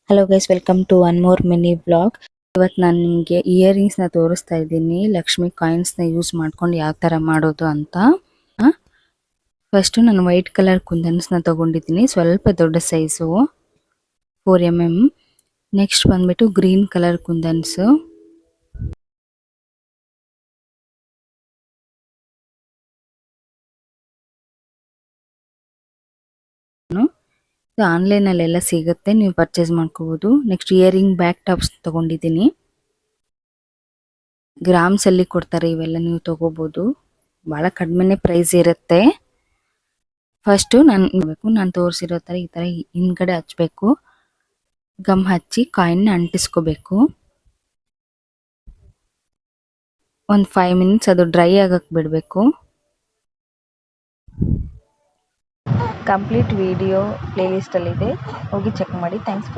Hello guys, welcome to one more mini vlog. ಇವತ್ತು ನಾನು ನಿಮಗೆ ಇಯರಿಂಗ್ಸ್ನ ತೋರಿಸ್ತಾ ಇದ್ದೀನಿ. ಲಕ್ಷ್ಮಿ ಕಾಯಿನ್ಸ್ನ ಯೂಸ್ ಮಾಡ್ಕೊಂಡು ಯಾವ ಥರ ಮಾಡೋದು ಅಂತ. ಫಸ್ಟು ನಾನು ವೈಟ್ ಕಲರ್ ಕುಂದನ್ಸ್ನ ತೊಗೊಂಡಿದ್ದೀನಿ, ಸ್ವಲ್ಪ ದೊಡ್ಡ ಸೈಜು 4mm. ನೆಕ್ಸ್ಟ್ ಬಂದ್ಬಿಟ್ಟು ಗ್ರೀನ್ ಕಲರ್ ಕುಂದನ್ಸು, ಆನ್ಲೈನಲ್ಲೆಲ್ಲ ಸಿಗುತ್ತೆ, ನೀವು ಪರ್ಚೇಸ್ ಮಾಡ್ಕೋಬೋದು. ನೆಕ್ಸ್ಟ್ ಇಯರಿಂಗ್ ಬ್ಯಾಕ್ ಟಾಪ್ಸ್ ತೊಗೊಂಡಿದ್ದೀನಿ. ಗ್ರಾಮ್ಸಲ್ಲಿ ಕೊಡ್ತಾರೆ ಇವೆಲ್ಲ, ನೀವು ತೊಗೋಬೋದು. ಭಾಳ ಕಡಿಮೆನೇ ಪ್ರೈಸ್ ಇರುತ್ತೆ. ಫಸ್ಟು ನಾನು ತೋರಿಸಿರೋ ಥರ ಈ ಥರ ಹಿಂದ್ಗಡೆ ಹಚ್ಚಬೇಕು. ಗಮ್ ಹಚ್ಚಿ ಕಾಯಿನ್ನ ಅಂಟಿಸ್ಕೋಬೇಕು. ಒಂದು 5 ಮಿನಿಟ್ಸ್ ಅದು ಡ್ರೈ ಆಗಕ್ಕೆ ಬಿಡಬೇಕು. ಕಂಪ್ಲೀಟ್ ವಿಡಿಯೋ ಪ್ಲೇಲಿಸ್ಟಲ್ಲಿದೆ, ಹೋಗಿ ಚೆಕ್ ಮಾಡಿ. Thanks for